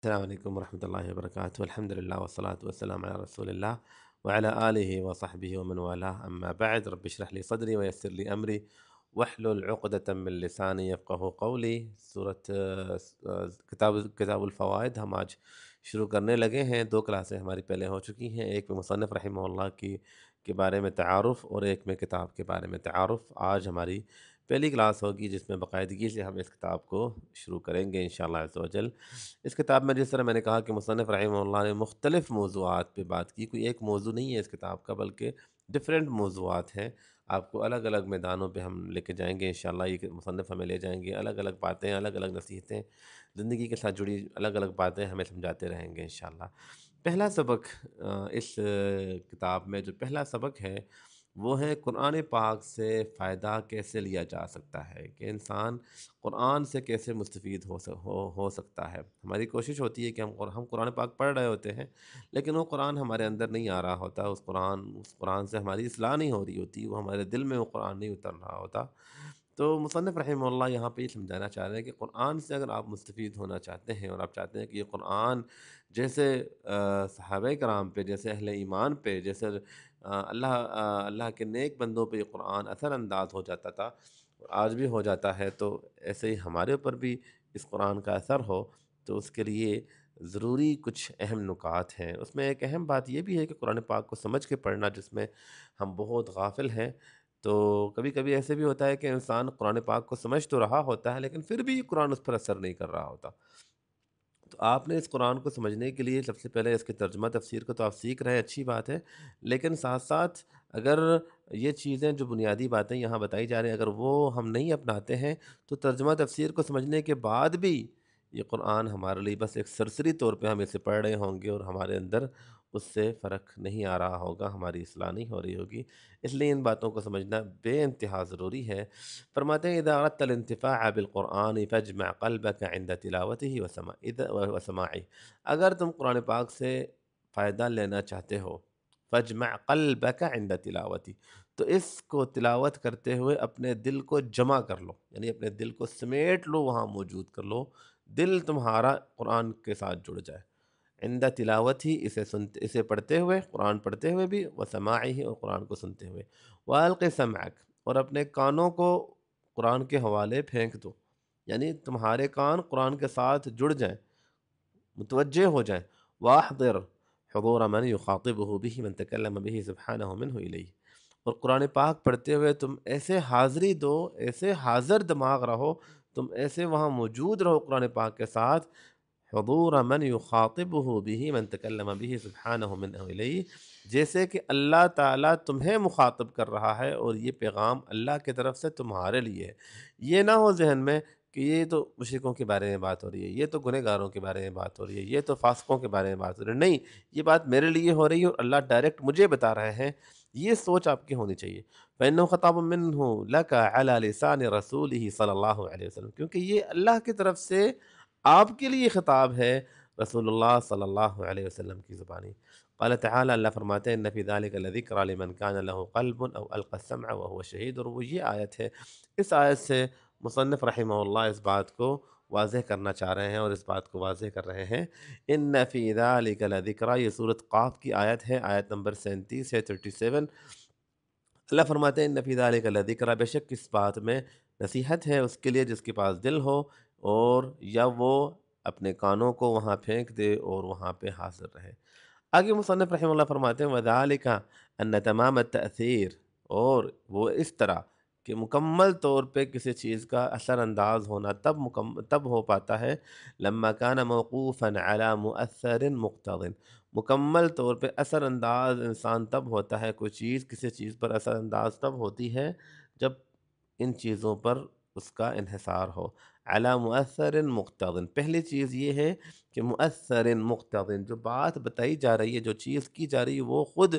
السلام علیکم ورحمۃ اللہ وبرکاتہ الحمد للہ والصلاة والسلام علی رسول اللہ وعلی آلہ وصحبہ ومن والاه اما بعد رب اشرح لي صدری ویسر لي امری واحلل عقدۃ من لسانی یفقہوا قولی کتاب الفوائد ہم آج شروع کرنے لگے ہیں۔ دو کلاسیں ہماری پہلے ہو چکی ہیں، ایک میں مصنف رحمہ اللہ کے بارے میں تعارف اور ایک میں کتاب کے بارے میں تعارف۔ آج ہماری پہلی کلاس ہوگی جس میں باقاعدگی سے ہم اس کتاب کو شروع کریں گے انشاءاللہ عز و جل۔ اس کتاب میں جس طرح میں نے کہا کہ مصنف رحمہ اللہ نے مختلف موضوعات پہ بات کی، کوئی ایک موضوع نہیں ہے اس کتاب کا بلکہ ڈفرینٹ موضوعات ہیں۔ آپ کو الگ الگ میدانوں پہ ہم لے کے جائیں گے انشاءاللہ، یہ مصنف ہمیں لے جائیں گے، الگ الگ باتیں، الگ الگ نصیحتیں، زندگی کے ساتھ جڑی الگ الگ باتیں ہمیں سمجھاتے رہیں گے انشاءاللہ۔ پہلا سبق اس کتاب میں جو پہلا سبق ہے وہ ہے قرآن پاک سے فائدہ کیسے لیا جا سکتا ہے، کہ انسان قرآن سے کیسے مستفید ہو سکتا ہے۔ ہماری کوشش ہوتی ہے کہ ہم قرآن پاک پڑھ رہے ہوتے ہیں لیکن وہ قرآن ہمارے اندر نہیں آ رہا ہوتا، اس قرآن سے ہماری اصلاح نہیں ہو رہی ہوتی، وہ ہمارے دل میں وہ قرآن نہیں اتر رہا ہوتا۔ تو مصنف رحمہ اللہ یہاں پہ یہ سمجھانا چاہ رہے ہیں کہ قرآن سے اگر آپ مستفید ہونا چاہتے ہیں اور آپ چاہتے ہیں کہ یہ قرآن جیسے صحابہ کرام پہ، جیسے اہل ایمان پہ، جیسے اللہ کے نیک بندوں پہ یہ قرآن اثر انداز ہو جاتا تھا، آج بھی ہو جاتا ہے، تو ایسے ہی ہمارے اوپر بھی اس قرآن کا اثر ہو، تو اس کے لیے ضروری کچھ اہم نکات ہیں۔ اس میں ایک اہم بات یہ بھی ہے کہ قرآن پاک کو سمجھ کے پڑھنا، جس میں ہم بہت غافل ہیں۔ تو کبھی کبھی ایسے بھی ہوتا ہے کہ انسان قرآن پاک کو سمجھ تو رہا ہوتا ہے لیکن پھر بھی قرآن اس پر اثر نہیں کر رہا ہوتا۔ تو آپ نے اس قرآن کو سمجھنے کے لیے سب سے پہلے اس کے ترجمہ تفسیر کو تو آپ سیکھ رہے ہیں، اچھی بات ہے، لیکن ساتھ ساتھ اگر یہ چیزیں جو بنیادی باتیں یہاں بتائی جا رہی ہیں اگر وہ ہم نہیں اپناتے ہیں تو ترجمہ تفسیر کو سمجھنے کے بعد بھی یہ قرآن ہمارے لیے بس ایک سرسری طور پہ ہم اسے پڑھ رہے ہوں گے اور ہمارے اندر اس سے فرق نہیں آ رہا ہوگا، ہماری اصلاح نہیں ہو رہی ہوگی۔ اس لیے ان باتوں کو سمجھنا بے انتہا ضروری ہے۔ فرماتے ہیں اذا اردت الانتفاع بالقرآن فاجمع قلبك عند تلاوته وسماعه، اگر تم قرآن پاک سے فائدہ لینا چاہتے ہو، فاجمع قلبك عند تلاوتی، تو اس کو تلاوت کرتے ہوئے اپنے دل کو جمع کر لو، یعنی اپنے دل کو سمیٹ لو، وہاں موجود کر لو، دل تمہارا قرآن کے ساتھ جڑ جائے۔ عند تلاوت ہی اسے پڑھتے ہوئے، قرآن پڑھتے ہوئے بھی، وسماعی اور قرآن کو سنتے ہوئے، والق سمعک، اور اپنے کانوں کو قرآن کے حوالے پھینک دو، یعنی تمہارے کان قرآن کے ساتھ جڑ جائیں، متوجہ ہو جائیں۔ واحضر حضور من یخاطبہ به من تکلم به سبحانہ منہ الیہ، اور قرآن پاک پڑھتے ہوئے تم ایسے حاضری دو، ایسے حاضر دماغ رہو، تم ایسے وہاں موجود رہو قرآن پاک کے ساتھ، حضور من یخاطبہ به من تکلم به سبحانہ منہ الیہ، جیسے کہ اللہ تعالیٰ تمہیں مخاطب کر رہا ہے اور یہ پیغام اللہ کی طرف سے تمہارے لیے ہے۔ یہ نہ ہو ذہن میں کہ یہ تو مشرکوں کے بارے میں بات ہو رہی ہے، یہ تو گنہگاروں کے بارے میں بات ہو رہی ہے، یہ تو فاسقوں کے بارے میں بات ہو رہی ہے، نہیں، یہ بات میرے لیے ہو رہی ہے اور اللہ ڈائریکٹ مجھے بتا رہے ہیں، یہ سوچ آپ کی ہونی چاہیے۔ فَإِنَّهُ خَطَابٌ مِّنْهُ لَكَ عَلَى لِسَانِ رَسُولِهِ صلی اللہ علیہ وسلم، کیونکہ یہ اللہ کی طرف سے آپ کے لیے خطاب ہے، رسول اللہ صلی اللہ علیہ وسلم کی زبانی۔ قال تعالی، اللہ فرماتے ہیں ان فی ذلک لذکری لمن کان له قلب او القى السمع وهو شہید، اور وہ یہ آیت ہے، اس آیت سے مصنف رحمہ اللہ اس بات کو واضح کرنا چاہ رہے ہیں اور اس بات کو واضح کر رہے ہیں۔ ان فی ذلک لذکری، یہ سورۃ قاف کی آیت ہے، آیت نمبر 37 ہے، 37۔ اللہ فرماتے ہیں ان فی ذلک لذکری، بے شک اس بات میں نصیحت ہے اس کے لیے جس کے پاس دل ہو اور یا وہ اپنے کانوں کو وہاں پھینک دے اور وہاں پہ حاضر رہے۔ آگے مصنف رحمہ اللہ فرماتے ہیں وَذَلِكَ أَنَّ تَمَامَ التَّأْثِيرِ، اور وہ اس طرح کہ مکمل طور پہ کسی چیز کا اثر انداز ہونا تب ہو پاتا ہے لما كان موقوفا على مؤثر مقتضٍ، مکمل طور پہ اثر انداز انسان تب ہوتا ہے، کوئی چیز کسی چیز پر اثر انداز تب ہوتی ہے جب ان چیزوں پر اس کا انحصار ہو۔ علی مؤثر مقتضٍ، پہلی چیز یہ ہے کہ مؤثر مقتضٍ، جو بات بتائی جا رہی ہے، جو چیز کی جا رہی ہے، وہ خود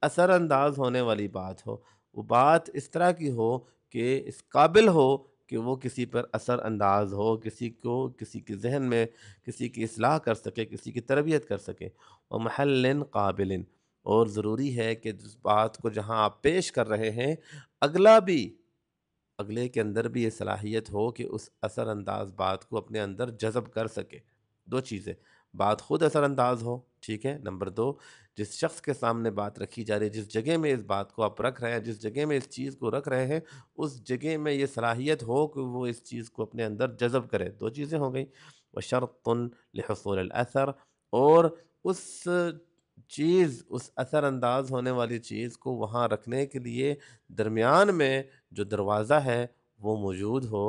اثر انداز ہونے والی بات ہو، وہ بات اس طرح کی ہو کہ اس قابل ہو کہ وہ کسی پر اثر انداز ہو، کسی کے ذہن میں کسی کی اصلاح کر سکے، کسی کی تربیت کر سکے۔ ومحل قابل، اور ضروری ہے کہ جس بات کو جہاں آپ پیش کر رہے ہیں اگلے کے اندر بھی یہ صلاحیت ہو کہ اس اثر انداز بات کو اپنے اندر جذب کر سکے۔ دو چیزیں، بات خود اثر انداز ہو، ٹھیک ہے۔ نمبر دو، جس شخص کے سامنے بات رکھی جا رہی ہے، جس جگہ میں اس بات کو آپ رکھ رہے ہیں، جس جگہ میں اس چیز کو رکھ رہے ہیں، اس جگہ میں یہ صلاحیت ہو کہ وہ اس چیز کو اپنے اندر جذب کرے۔ دو چیزیں ہو گئیں، وشرط لحصول الاثر، اور اس چیز، اس اثر انداز ہونے والی چیز کو وہاں رکھنے کے لیے درمیان میں جو دروازہ ہے وہ موجود ہو۔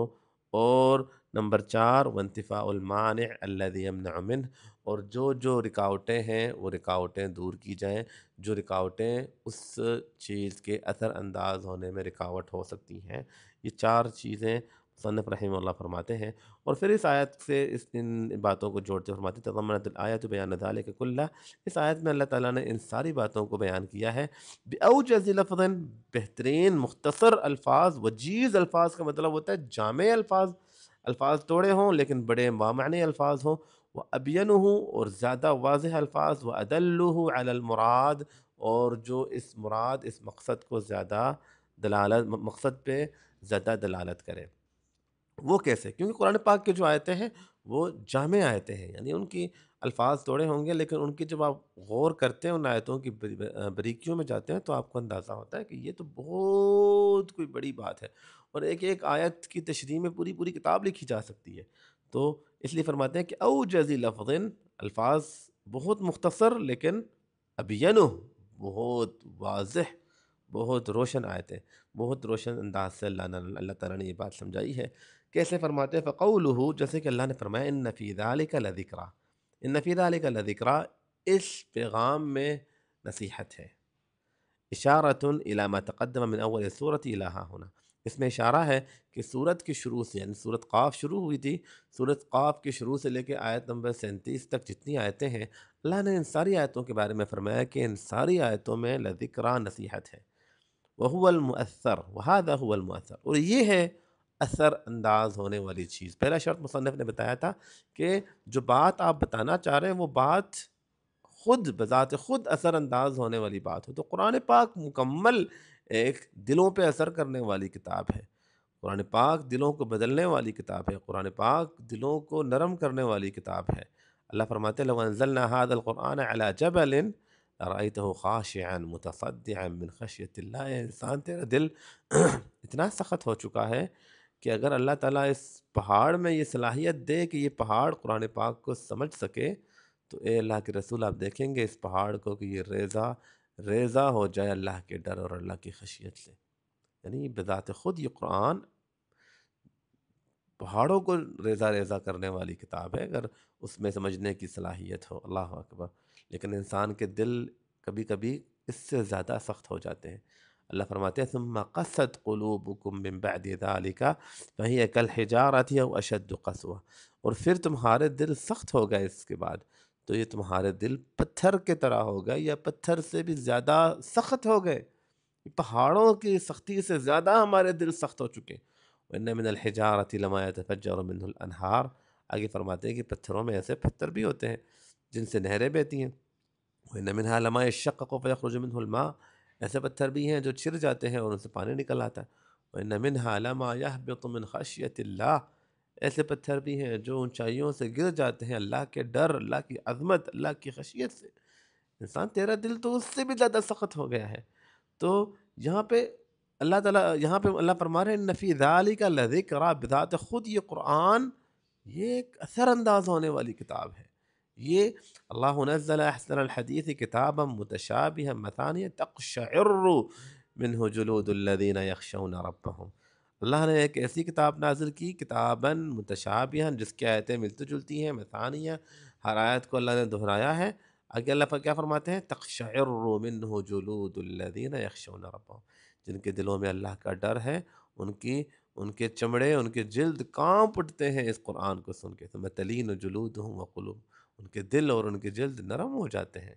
اور نمبر چار، وانتفاء المانع الذي يمنع منه، اور جو رکاوٹیں ہیں وہ رکاوٹیں دور کی جائیں، جو رکاوٹیں اس چیز کے اثر انداز ہونے میں رکاوٹ ہو سکتی ہیں۔ یہ چار چیزیں مصنف رحمہ اللہ فرماتے ہیں، اور پھر اس آیت سے ان باتوں کو جوڑتے فرماتے ہیں تضمنت الآیت بیان ذلك کلہ، اس آیت میں اللہ تعالیٰ نے ان ساری باتوں کو بیان کیا ہے بأوجز لفظ، بہترین مختصر الفاظ، وجیز الفاظ کا مطلب ہوتا ہے جامع الفاظ، الفاظ توڑے ہوں لیکن بڑے معنی الفاظ ہوں، وہ ابینہ، اور زیادہ واضح الفاظ، وہ ادلہ علی المراد، اور جو اس مراد، اس مقصد کو زیادہ دلالت، مقصد پہ زیادہ دلالت کرے۔ وہ کیسے؟ کیونکہ قرآن پاک کے جو آیتیں ہیں وہ جامع آیتیں ہیں، یعنی ان کی الفاظ توڑے ہوں گے لیکن ان کی جب آپ غور کرتے ہیں، ان آیتوں کی باریکیوں میں جاتے ہیں، تو آپ کو اندازہ ہوتا ہے کہ یہ تو بہت کوئی بڑی بات ہے، اور ایک ایک آیت کی تشریح میں پوری پوری کتاب لکھی جا سکتی ہے۔ تو اس لیے فرماتے ہیں کہ اوجز لفظ، الفاظ بہت مختصر لیکن ابینہ، بہت واضح، بہت روشن آیتیں، بہت روشن انداز سے اللہ تعالیٰ نے یہ بات سمجھائی ہے۔ کیسے فرماتے ہیں؟ فقولہ، جیسے کہ اللہ نے فرمایا ان فی ذلک لذکریٰ، ان فی ذلک لذکریٰ، اس پیغام میں نصیحت ہے، اشارۃ الی ما تقدم من اول سورۃ الی ہاں ہونا، اس میں اشارہ ہے کہ سورت کی شروع سے، یعنی سورت قاف شروع ہوئی تھی، سورت قاف کی شروع سے لے کے آیت نمبر 37 تک جتنی آیتیں ہیں، اللہ نے ان ساری آیتوں کے بارے میں فرمایا کہ ان ساری آیتوں میں لذکریٰ، نصیحت ہے، وہو المؤثر، وہذا هو المؤثر، اور یہ ہے اثر انداز ہونے والی چیز۔ پہلا شرط مصنف نے بتایا تھا کہ جو بات آپ بتانا چاہ رہے ہیں وہ بات خود بذات خود اثر انداز ہونے والی بات ہو۔ تو قرآن پاک مکمل ایک دلوں پہ اثر کرنے والی کتاب ہے، قرآن پاک دلوں کو بدلنے والی کتاب ہے، قرآن پاک دلوں کو نرم کرنے والی کتاب ہے۔ اللہ فرماتے ہیں لو انزلنا هذا القرآن على جبل رأيته خاشعا متصدعا من خشیت اللہ، انسان تیرا دل اتنا سخت ہو چکا ہے کہ اگر اللہ تعالیٰ اس پہاڑ میں یہ صلاحیت دے کہ یہ پہاڑ قرآن پاک کو سمجھ سکے، تو اے اللہ کے رسول آپ دیکھیں گے اس پہاڑ کو کہ یہ ریزہ ریزہ ہو جائے اللہ کے ڈر اور اللہ کی خشیت سے۔ یعنی بذات خود یہ قرآن پہاڑوں کو ریزہ ریزہ کرنے والی کتاب ہے اگر اس میں سمجھنے کی صلاحیت ہو۔ اللہ اکبر! لیکن انسان کے دل کبھی کبھی اس سے زیادہ سخت ہو جاتے ہیں۔ اللہ فرماتے ہیں ثم قست قلوبکم من بعد ذلک فہی کالحجارۃ او اشد قسوہ، اور پھر تمہارے دل سخت ہو گئے اس کے بعد، تو یہ تمہارے دل پتھر کے طرح ہو گئے یا پتھر سے بھی زیادہ سخت ہو گئے، پہاڑوں کی سختی سے زیادہ ہمارے دل سخت ہو چکے ہیں۔ وَإِنَّ مِنَ الْحِجَارَةِ لَمَا يَتَفَجَّرُ مِنْهُ الْأَنْهَارُ، آگے فرماتے ہیں کہ پتھروں میں ایسے پتھر بھی ہوتے ہیں جن سے نہریں بہتی ہیں۔ وَإِنَّ مِنْهَا لَمَا يَشَّقَّقُ فَيَخْرُجُ مِنْهُ الْمَاءُ، ایسے پتھر بھی ہیں جو چھر جاتے ہیں اور ان سے پانی نکل آتا ہے۔ وَإِنَّ مِنْهَا لَمَا يَهْبِطُ مِنْ خَشْيَةِ اللَّهِ، ایسے پتھر بھی ہیں جو اونچائیوں سے گر جاتے ہیں اللہ کے ڈر، اللہ کی عظمت، اللہ کی خشیت سے۔ انسان تیرا دل تو اس سے بھی زیادہ سخت ہو گیا ہے۔ تو یہاں پہ اللہ تعالیٰ، یہاں پہ اللہ فرما رہے ہیں ان فی ذالک لذکریٰ، بذات خود یہ قرآن یہ ایک اثر انداز ہونے والی کتاب ہے۔ یہ اللہ نزل احسن الحدیث کتابا متشابہا مثانیہ تقشعر منہ جلود الذین یخشون ربہم، اللہ نے ایک ایسی کتاب نازل کی، کتابا متشابہا، جس کی آیتیں ملتی جلتی ہیں، مثانیہ، ہر آیت کو اللہ نے دہرایا ہے۔ آگے اللہ کیا فرماتے ہیں؟ تقشعر منہ جلود الذین یخشون ربہم، جن کے دلوں میں اللہ کا ڈر ہے، ان کے چمڑے، ان کے جلد کانپ اٹھتے ہیں اس قرآن کو سن کے، ثم تلین جلودہم وقلوبہم، ان کے دل اور ان کے جلد نرم ہو جاتے ہیں،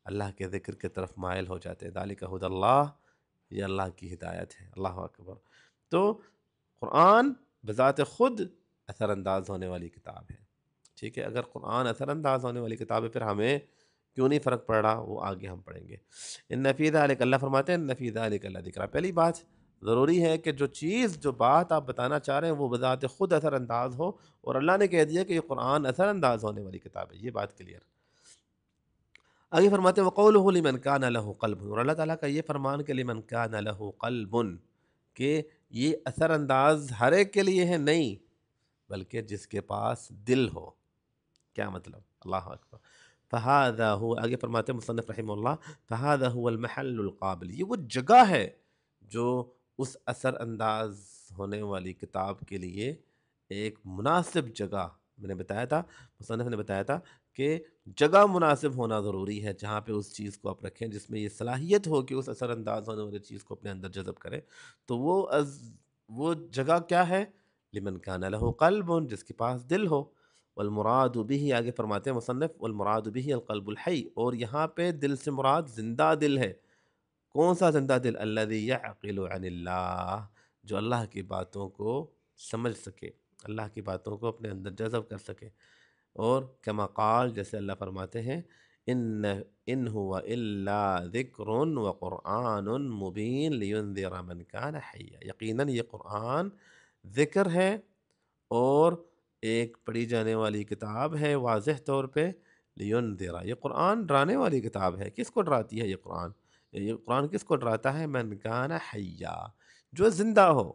اللہ کے ذکر کی طرف مائل ہو جاتے ہیں۔ ذالک ھدی اللہ، یہ اللہ کی ہدایت ہے۔ اللہ اکبر! تو قرآن بذات خود اثر انداز ہونے والی کتاب ہے، ٹھیک ہے؟ اگر قرآن اثر انداز ہونے والی کتاب ہے پھر ہمیں کیوں نہیں فرق پڑ رہا، وہ آگے ہم پڑھیں گے۔ ان فی ذلک، اللہ فرماتے ہیں ان فی ذلک لذکریٰ، پہلی بات ضروری ہے کہ جو چیز جو بات آپ بتانا چاہ رہے ہیں وہ بذات خود اثر انداز ہو، اور اللہ نے کہہ دیا کہ یہ قرآن اثر انداز ہونے والی کتاب ہے، یہ بات کلیئر۔ آگے فرماتے ہیں وَقَوْلُهُ لِمَنْ كَانَ لَهُ قَلْبٌ، اور اللہ تعالیٰ کا یہ فرمان کہ لمن کان لہ قلب، کہ یہ اثر انداز ہر ایک کے لیے ہے نہیں، بلکہ جس کے پاس دل ہو۔ کیا مطلب؟ اللہ اکبر۔ فہذا ہو، آگے فرماتے ہیں مصنف رحمہ اللہ، فہذا هو المحل القابل، یہ وہ جگہ ہے جو اس اثر انداز ہونے والی کتاب کے لیے ایک مناسب جگہ، میں نے بتایا تھا، مصنف نے بتایا تھا کہ جگہ مناسب ہونا ضروری ہے جہاں پہ اس چیز کو آپ رکھیں جس میں یہ صلاحیت ہو کہ اس اثر انداز ہونے والی چیز کو اپنے اندر جذب کرے۔ تو وہ جگہ کیا ہے؟ لمن کان لہ قلب، جس کے پاس دل ہو۔ والمراد به، آگے فرماتے ہیں مصنف، والمراد به القلب الحی، اور یہاں پہ دل سے مراد زندہ دل ہے۔ کون سا زندہ دل؟ الذی یعقل عن اللہ، جو اللہ کی باتوں کو سمجھ سکے، اللہ کی باتوں کو اپنے اندر جذب کر سکے۔ اور کما قال، جیسے اللہ فرماتے ہیں، ان هو الا ذکر وقرآن مبین لینذر من کان حیا، یقیناً یہ قرآن ذکر ہے اور ایک پڑھی جانے والی کتاب ہے واضح طور پہ، لینذر، یہ قرآن ڈرانے والی کتاب ہے۔ کس کو ڈراتی ہے یہ قرآن کس کو ڈراتا ہے؟ من کان حیا، جو زندہ ہو۔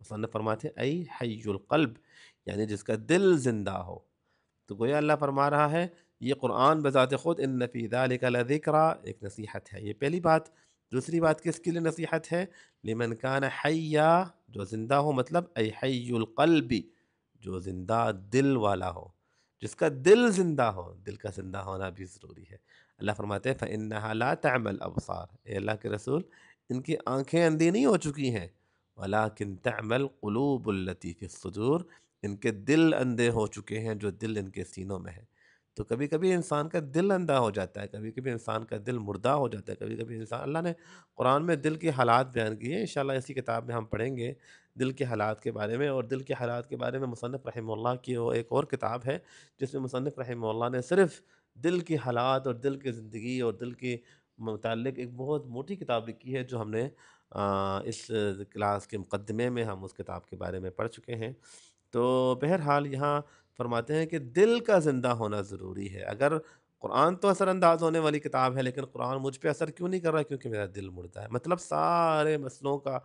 مصنف فرماتے ہیں ای حی القلب، یعنی جس کا دل زندہ ہو۔ تو گویا اللہ فرما رہا ہے یہ قرآن بذات خود ان فی ذلک لذکرا، ایک نصیحت ہے، یہ پہلی بات۔ دوسری بات کس کے لیے نصیحت ہے؟ لمن کان حیا، جو زندہ ہو، مطلب ای حی القلب، جو زندہ دل والا ہو، جس کا دل زندہ ہو۔ دل کا زندہ ہونا بھی ضروری ہے۔ اللہ فرماتے ہیں فإنها لا تعمى الابصار، اے اللہ کے رسول، ان کی آنکھیں اندھی نہیں ہو چکی ہیں، ولكن تعمى القلوب التي في الصدور، ان کے دل اندھے ہو چکے ہیں جو دل ان کے سینوں میں ہے۔ تو کبھی کبھی انسان کا دل اندھا ہو جاتا ہے، کبھی کبھی انسان کا دل مردہ ہو جاتا ہے، کبھی کبھی انسان، اللہ نے قرآن میں دل کے حالات بیان کیے ہیں، انشاءاللہ اسی کتاب میں ہم پڑھیں گے دل کے حالات کے بارے میں۔ اور دل کے حالات کے بارے میں مصنف رحمہ اللہ کی وہ ایک اور کتاب ہے جس میں مصنف رحمہ اللہ نے صرف دل کے حالات اور دل کی زندگی اور دل کے متعلق ایک بہت موٹی کتاب لکھی ہے، جو ہم نے اس کلاس کے مقدمے میں ہم اس کتاب کے بارے میں پڑھ چکے ہیں۔ تو بہرحال یہاں فرماتے ہیں کہ دل کا زندہ ہونا ضروری ہے۔ اگر قرآن تو اثر انداز ہونے والی کتاب ہے، لیکن قرآن مجھ پہ اثر کیوں نہیں کر رہا؟ کیونکہ میرا دل مردہ ہے۔ مطلب سارے مسئلوں کا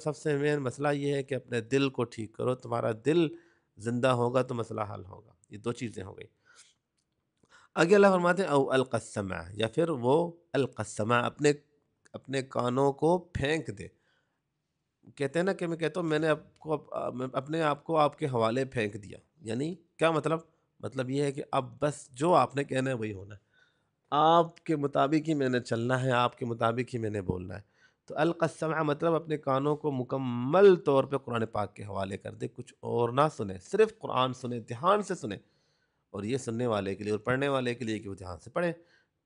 سب سے مین مسئلہ یہ ہے کہ اپنے دل کو ٹھیک کرو، تمہارا دل زندہ ہوگا تو مسئلہ حل ہوگا۔ یہ دو چیزیں ہو گئی۔ آگے اللہ فرماتے ہیں او القى السمع، یا پھر وہ القى السمع، اپنے کانوں کو پھینک دے۔ کہتے ہیں نا کہ میں کہتا ہوں میں نے اپنے آپ کو آپ کے حوالے پھینک دیا، یعنی کیا مطلب؟ مطلب یہ ہے کہ اب بس جو آپ نے کہنا ہے وہی ہونا ہے، آپ کے مطابق ہی میں نے چلنا ہے، آپ کے مطابق ہی میں نے بولنا ہے۔ تو القى السمع مطلب اپنے کانوں کو مکمل طور پہ قرآن پاک کے حوالے کر دے، کچھ اور نہ سنے، صرف قرآن سنے، دھیان سے سنے۔ اور یہ سننے والے کے لیے اور پڑھنے والے کے لیے کہ وہ دھیان سے پڑھے۔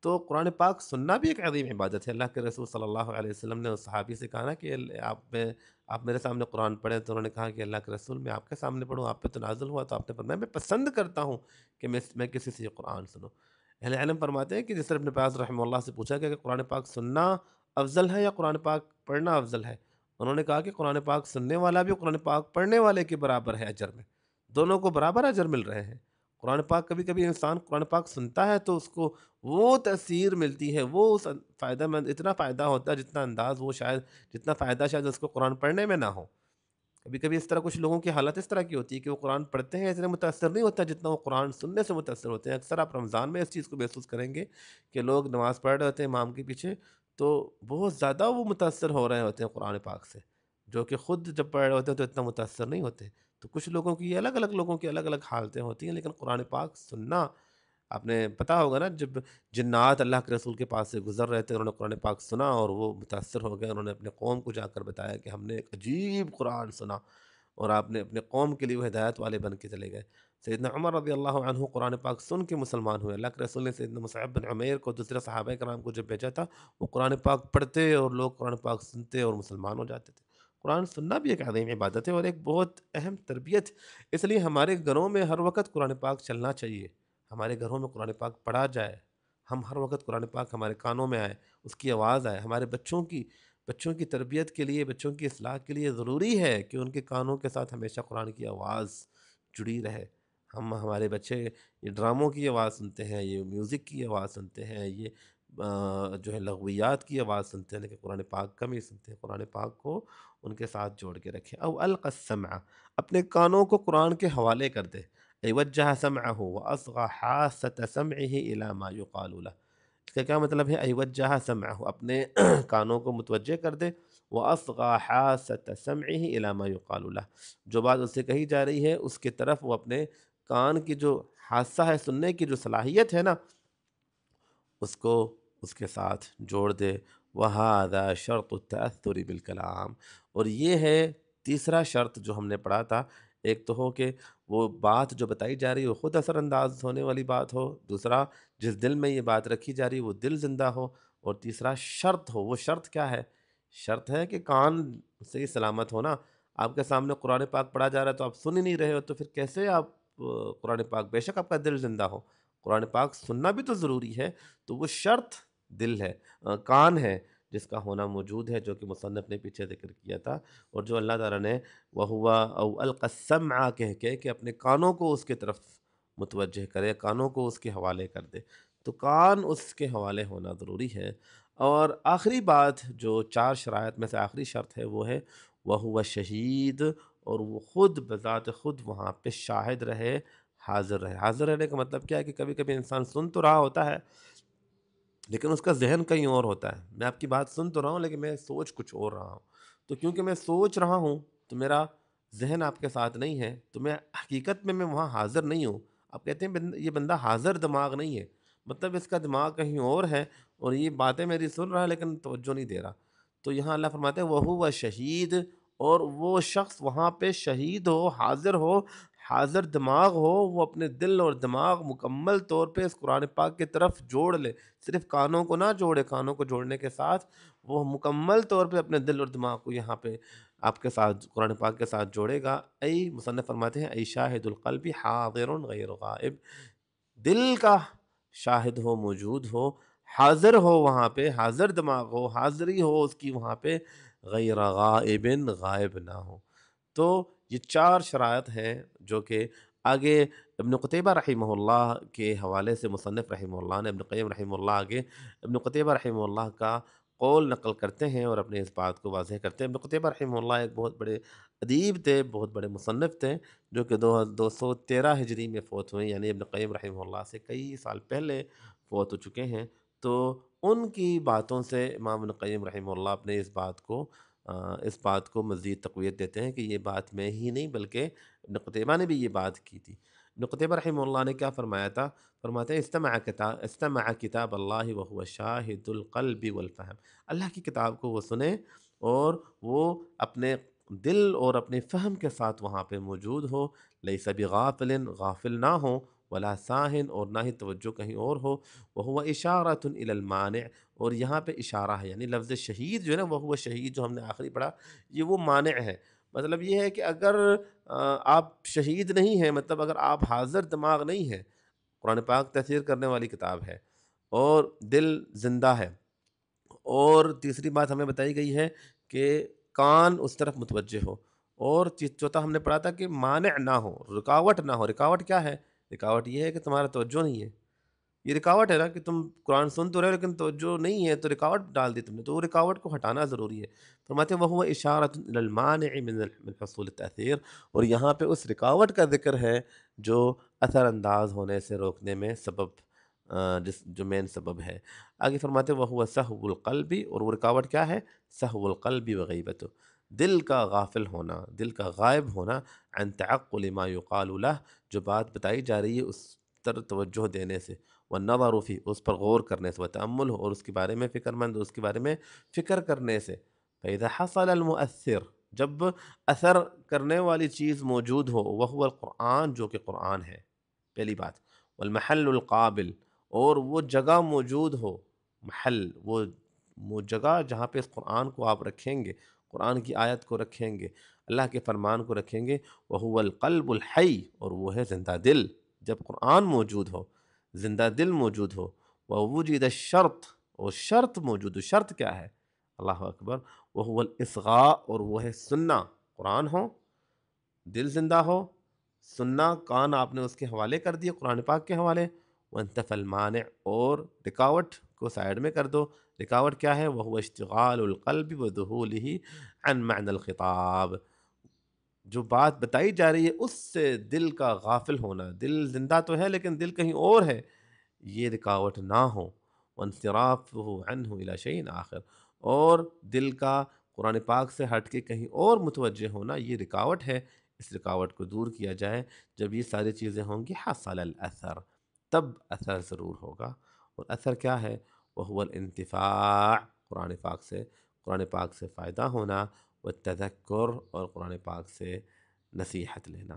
تو قرآن پاک سننا بھی ایک عظیم عبادت ہے۔ اللہ کے رسول صلی اللہ علیہ وسلم نے اس صحابی سے کہا نا کہ آپ میرے سامنے قرآن پڑھیں، تو انہوں نے کہا کہ اللہ کے رسول میں آپ کے سامنے پڑھوں، آپ پہ تو نازل ہوا۔ تو آپ نے فرمایا میں پسند کرتا ہوں کہ میں کسی سے یہ قرآن سنوں۔ اہل علم فرماتے ہیں کہ جس طرح ابن باز رحمہ اللہ سے پوچھا کہ قرآن پاک سننا افضل ہے یا قرآن پاک پڑھنا افضل ہے؟ انہوں نے کہا کہ قرآن پاک سننے والا بھی قرآن پاک پڑھنے والے کے برابر ہے اجر میں، دونوں کو برابر اجر مل رہے ہیں۔ قرآن پاک کبھی کبھی انسان قرآن پاک سنتا ہے تو اس کو وہ تاثیر ملتی ہے، وہ اس فائدہ مند اتنا فائدہ ہوتا ہے جتنا انداز وہ شاید جتنا فائدہ شاید اس کو قرآن پڑھنے میں نہ ہو۔ کبھی کبھی اس طرح کچھ لوگوں کی حالت اس طرح کی ہوتی ہے کہ وہ قرآن پڑھتے ہیں اتنے متاثر نہیں ہوتا جتنا وہ قرآن سننے سے متاثر ہوتے ہیں۔ اکثر آپ رمضان میں اس چیز کو محسوس کریں گے کہ لوگ نماز پڑھ رہے ہوتے ہیں امام کے پیچھے، تو بہت زیادہ وہ متاثر ہو رہے ہوتے ہیں قرآن پاک سے، جو کہ خود جب پڑھ رہے ہوتے ہیں تو اتنا متاثر نہیں ہوتے۔ تو کچھ لوگوں کی الگ الگ لوگوں کی الگ الگ حالتیں ہوتی ہیں، لیکن قرآن پاک سننا، آپ نے پتا ہوگا نا جب جنات اللہ کے رسول کے پاس سے گزر رہے تھے، انہوں نے قرآن پاک سنا اور وہ متاثر ہو گئے، انہوں نے اپنے قوم کو جا کر بتایا کہ ہم نے ایک عجیب قرآن سنا، اور آپ نے اپنے قوم کے لیے وہ ہدایت والے بن کے چلے گئے۔ سیدنا عمر رضی اللہ عنہ قرآن پاک سن کے مسلمان ہوئے۔ اللہ کے رسول نے سیدنا مصعب بن عمیر کو دوسرے صحابہ کرام کو جب بھیجا تھا، وہ قرآن پاک پڑھتے اور لوگ قرآن پاک سنتے اور مسلمان ہو جاتے تھے۔ قرآن سننا بھی ایک عظیم عبادت ہے اور ایک بہت اہم تربیت، اس لیے ہمارے گھروں میں ہر وقت قرآن پاک چلنا چاہیے، ہمارے گھروں میں قرآن پاک پڑھا جائے، ہم ہر وقت قرآن پاک ہمارے کانوں میں آئے، اس کی آواز آئے، ہمارے بچوں کی بچوں کی تربیت کے لیے، بچوں کی اصلاح کے لیے ضروری ہے کہ ان کے کانوں کے ساتھ ہمیشہ قرآن کی آواز جڑی رہے۔ ہمارے بچے یہ ڈراموں کی آواز سنتے ہیں، یہ میوزک کی آواز سنتے ہیں، یہ جو ہے لغویات کی آواز سنتے ہیں، لیکن قرآن پاک کم ہی سنتے ہیں۔ قرآن پاک کو ان کے ساتھ جوڑ کے رکھیں۔ او القى السمع، اپنے کانوں کو قرآن کے حوالے کر دے۔ ای وجہ سمعه واصغى حاسة سمعه الى ما يقال له، اس کا کیا مطلب ہے؟ ای وجہ سمعه، اپنے کانوں کو متوجہ کر دے، واصغى حاسة سمعه الى ما يقال له، جو بات اس سے کہی جا رہی ہے اس کی طرف وہ اپنے کان کی جو حاسہ ہے، سننے کی جو صلاحیت ہے نا، اس کو اس کے ساتھ جوڑ دے۔ وَهَذَا شَرْطُ التَّأَثُّرِ بِالْكَلَامِ، اور یہ ہے تیسرا شرط جو ہم نے پڑھا تھا۔ ایک تو ہو کہ وہ بات جو بتائی جا رہی ہے وہ خود اثر انداز ہونے والی بات ہو، دوسرا جس دل میں یہ بات رکھی جا رہی ہے وہ دل زندہ ہو، اور تیسرا شرط ہو۔ وہ شرط کیا ہے؟ شرط ہے کہ کان سے ہی سلامت ہونا۔ آپ کے سامنے قرآن پاک پڑھا جا رہا ہے تو آپ سن ہی نہیں رہے ہو، تو پھر کیسے آپ قرآن پاک، بے شک آپ کا دل زندہ ہو، قرآن پاک سننا بھی تو ضروری ہے، تو وہ شرط دل ہے، کان ہے جس کا ہونا موجود ہے، جو کہ مصنف نے پیچھے ذکر کیا تھا، اور جو اللہ تعالیٰ نے وَهُوَ أَوْ أَلْقَى السَّمْعَ کہہ کہ اپنے کانوں کو اس کے طرف متوجہ کرے، کانوں کو اس کے حوالے کر دے، تو کان اس کے حوالے ہونا ضروری ہے۔ اور آخری بات جو 4 شرائط میں سے آخری شرط ہے وہ ہے وَهُوَ شہید، اور وہ خود بذات خود وہاں پہ شاہد رہے، حاضر رہے۔ حاضر رہنے کا مطلب کیا ہے کہ کبھی کبھی انسان سن تو رہا ہوتا ہے لیکن اس کا ذہن کہیں اور ہوتا ہے۔ میں آپ کی بات سن تو رہا ہوں لیکن میں سوچ کچھ اور رہا ہوں، تو کیونکہ میں سوچ رہا ہوں تو میرا ذہن آپ کے ساتھ نہیں ہے، تو میں حقیقت میں وہاں حاضر نہیں ہوں۔ آپ کہتے ہیں یہ بندہ حاضر دماغ نہیں ہے، مطلب اس کا دماغ کہیں اور ہے اور یہ باتیں میری سن رہا ہے لیکن توجہ نہیں دے رہا۔ تو یہاں اللہ فرماتے ہیں وَهُوَ شہید، اور وہ شخص وہاں پہ شہید ہو، حاضر دماغ ہو، وہ اپنے دل اور دماغ مکمل طور پہ اس قرآن پاک کی طرف جوڑ لے، صرف کانوں کو نہ جوڑے، کانوں کو جوڑنے کے ساتھ وہ مکمل طور پہ اپنے دل اور دماغ کو یہاں پہ آپ کے ساتھ قرآن پاک کے ساتھ جوڑے گا۔ ای مصنف فرماتے ہیں ای شاہد القلب حاضر غیر غائب، دل کا شاہد ہو، موجود ہو، حاضر ہو، وہاں پہ حاضر دماغ ہو، حاضری ہو اس کی وہاں پہ، غیر غائب، غائب نہ ہو۔ تو یہ 4 شرائط ہیں جو کہ آگے ابن قتیبہ رحمہ اللہ کے حوالے سے مصنف رحمہ اللہ نے، ابن قیم رحمہ اللہ آگے ابن قتیبہ رحمہ اللہ کا قول نقل کرتے ہیں اور اپنے اس بات کو واضح کرتے ہیں۔ ابن قتیبہ رحمہ اللہ ایک بہت بڑے ادیب تھے، بہت بڑے مصنف تھے، جو کہ 213 ہجری میں فوت ہوئے، یعنی ابن قیم رحمہ اللہ سے کئی سال پہلے فوت ہو چکے ہیں۔ تو ان کی باتوں سے امام ابن قیم رحمہ اللہ اپنے اس بات کو مزید تقویت دیتے ہیں کہ یہ بات میں ہی نہیں بلکہ ابن قتیبہ نے بھی یہ بات کی تھی۔ ابن قتیبہ رحمہ اللہ نے کیا فرمایا تھا؟ فرماتے ہیں استمع کتاب اللہ وهو شاہد القلب والفہم، اللہ کی کتاب کو وہ سنے اور وہ اپنے دل اور اپنے فہم کے ساتھ وہاں پہ موجود ہو، لیس بغافل، غافل نہ ہو، ولا ساہن، اور نہ ہی توجہ کہیں اور ہو، وهو اشارۃ الی المانع، اور یہاں پہ اشارہ ہے، یعنی لفظ شہید جو ہے نا، وهو شہید جو ہم نے آخری پڑھا، یہ وہ مانع ہے۔ مطلب یہ ہے کہ اگر آپ شہید نہیں ہیں، مطلب اگر آپ حاضر دماغ نہیں ہیں، قرآن پاک تفسیر کرنے والی کتاب ہے اور دل زندہ ہے، اور تیسری بات ہمیں بتائی گئی ہے کہ کان اس طرف متوجہ ہو، اور چوتھا ہم نے پڑھا تھا کہ مانع نہ ہو، رکاوٹ نہ ہو۔ رکاوٹ کیا ہے؟ رکاوٹ یہ ہے کہ تمہارا توجہ نہیں ہے، یہ رکاوٹ ہے نا کہ تم قرآن سن تو رہے ہو لیکن توجہ نہیں ہے، تو رکاوٹ ڈال دی تم نے، تو وہ رکاوٹ کو ہٹانا ضروری ہے۔ فرماتے ہیں وَهُوَ إِشَارَةٌ إِلَى الْمَانِعِ مِنْ حُصُولِ التَّأْثِيرِ، اور یہاں پہ اس رکاوٹ کا ذکر ہے جو اثر انداز ہونے سے روکنے میں سبب، جو مین سبب ہے۔ آگے فرماتے ہیں وَهُوَ سَهْوُ الْقَلْبِ، اور وہ رکاوٹ کیا ہے؟ سَهْوُ الْقَلْبِ وَغَيْبَتُهُ، دل کا غافل ہونا، دل کا غائب ہونا، عن تعقل ما يقال له، جو بات بتائی جا رہی ہے اس طرح توجہ دینے سے، والنظر فی، اس پر غور کرنے سے، وتأمل، اور اس کے بارے میں فکر مند، اس کے بارے میں فکر کرنے سے۔ فإذا حصل المؤثر، جب اثر کرنے والی چیز موجود ہو، وهو القرآن، جو کہ قرآن ہے، پہلی بات، والمحل القابل، اور وہ جگہ موجود ہو، محل، وہ جگہ جہاں پہ اس قرآن کو آپ رکھیں گے، قرآن کی آیت کو رکھیں گے، اللہ کے فرمان کو رکھیں گے، وهو القلب الحی، اور وہ ہے زندہ دل۔ جب قرآن موجود ہو، زندہ دل موجود ہو، ووجد الشرط، اور شرط موجود ہو، شرط کیا ہے؟ اللہ اکبر، وہو الاصغاء، اور وہ ہے سننا، قرآن ہو، دل زندہ ہو، سننا، کان آپ نے اس کے حوالے کر دیے قرآن پاک کے حوالے، وانتفى المانع، اور رکاوٹ کو سائڈ میں کر دو۔ رکاوٹ کیا ہے؟ وہو اشتغال القلب وذهوله عن معنى الخطاب، جو بات بتائی جا رہی ہے اس سے دل کا غافل ہونا، دل زندہ تو ہے لیکن دل کہیں اور ہے، یہ رکاوٹ نہ ہو۔ وانصرافه عنه الى شيء آخر، اور دل کا قرآن پاک سے ہٹ کے کہیں اور متوجہ ہونا، یہ رکاوٹ ہے، اس رکاوٹ کو دور کیا جائے۔ جب یہ ساری چیزیں ہوں گی حصل الاثر، تب اثر ضرور ہوگا۔ اور اثر کیا ہے؟ وہو الانتفاع، قرآن پاک سے فائدہ ہونا، والتذکر، اور قرآن پاک سے نصیحت لینا۔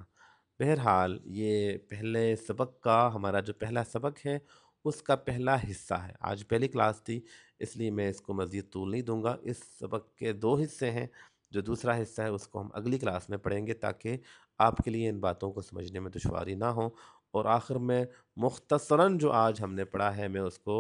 بہرحال یہ پہلے سبق کا ہمارا جو پہلا سبق ہے اس کا پہلا حصہ ہے۔ آج پہلی کلاس تھی اس لیے میں اس کو مزید طول نہیں دوں گا۔ اس سبق کے دو حصے ہیں، جو دوسرا حصہ ہے اس کو ہم اگلی کلاس میں پڑھیں گے تاکہ آپ کے لیے ان باتوں کو سمجھنے میں دشواری نہ ہو۔ اور آخر میں مختصراً جو آج ہم نے پڑھا ہے میں اس کو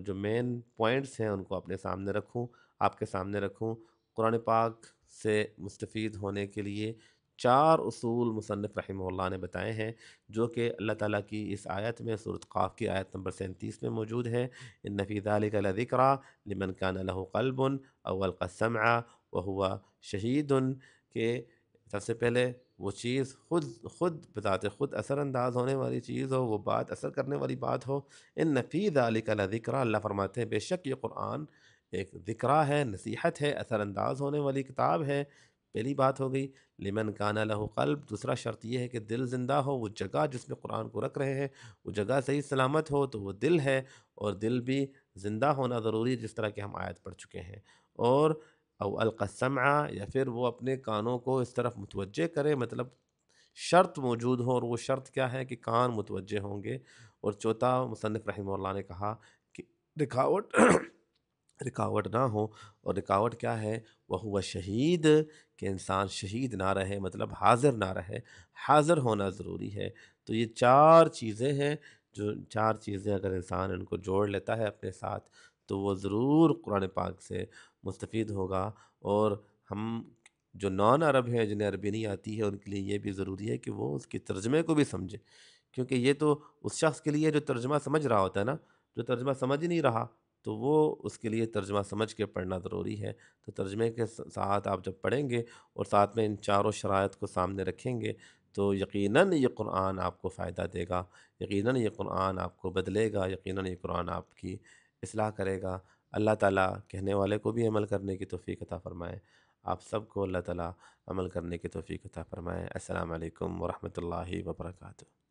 جو مین پوائنٹس ہیں ان کو اپنے سامنے رکھوں، آپ کے سامنے رکھوں۔ قرآن پاک سے مستفید ہونے کے لیے 4 اصول مصنف رحمہ اللہ نے بتائے ہیں، جو کہ اللہ تعالیٰ کی اس آیت میں سورۃ قاف کی آیت نمبر 37 میں موجود ہے۔ ان فی ذلک لذکریٰ لمن کان لہ قلب او القى السمع وہو شہید، کہ سب سے پہلے وہ چیز خود بذات خود اثر انداز ہونے والی چیز ہو، وہ بات اثر کرنے والی بات ہو۔ ان فی ذلک لذکریٰ، اللہ فرماتے ہیں بے شک یہ قرآن ایک ذکرہ ہے، نصیحت ہے، اثر انداز ہونے والی کتاب ہے۔ پہلی بات ہو گئی۔ لمن کان لہ قلب، دوسرا شرط یہ ہے کہ دل زندہ ہو، وہ جگہ جس میں قرآن کو رکھ رہے ہیں وہ جگہ صحیح سلامت ہو، تو وہ دل ہے، اور دل بھی زندہ ہونا ضروری ہے جس طرح کہ ہم آیت پڑھ چکے ہیں۔ اور او القى السمع، یا پھر وہ اپنے کانوں کو اس طرف متوجہ کرے، مطلب شرط موجود ہو، اور وہ شرط کیا ہے کہ کان متوجہ ہوں گے۔ اور چوتھا مصنف رحمہ اللہ نے کہا کہ رکاوٹ رکاوٹ نہ ہو، اور رکاوٹ کیا ہے؟ وہ شہید، کہ انسان شہید نہ رہے، مطلب حاضر نہ رہے، حاضر ہونا ضروری ہے۔ تو یہ 4 چیزیں ہیں، جو 4 چیزیں اگر انسان ان کو جوڑ لیتا ہے اپنے ساتھ تو وہ ضرور قرآن پاک سے مستفید ہوگا۔ اور ہم جو نان عرب ہیں، جنہیں عربی نہیں آتی ہے، ان کے لیے یہ بھی ضروری ہے کہ وہ اس کی ترجمے کو بھی سمجھے، کیونکہ یہ تو اس شخص کے لیے جو ترجمہ سمجھ رہا ہوتا ہے نا، جو ترجمہ سمجھ ہی نہیں رہا تو وہ اس کے لیے ترجمہ سمجھ کے پڑھنا ضروری ہے۔ تو ترجمے کے ساتھ آپ جب پڑھیں گے اور ساتھ میں ان چاروں شرائط کو سامنے رکھیں گے تو یقیناً یہ قرآن آپ کو فائدہ دے گا، یقیناً یہ قرآن آپ کو بدلے گا، یقیناً یہ قرآن آپ کی اصلاح کرے گا۔ اللہ تعالیٰ کہنے والے کو بھی عمل کرنے کی توفیق عطا فرمائے۔ آپ سب کو اللہ تعالیٰ عمل کرنے کی توفیق عطا فرمائے۔ السلام علیکم ورحمۃ اللہ وبرکاتہ۔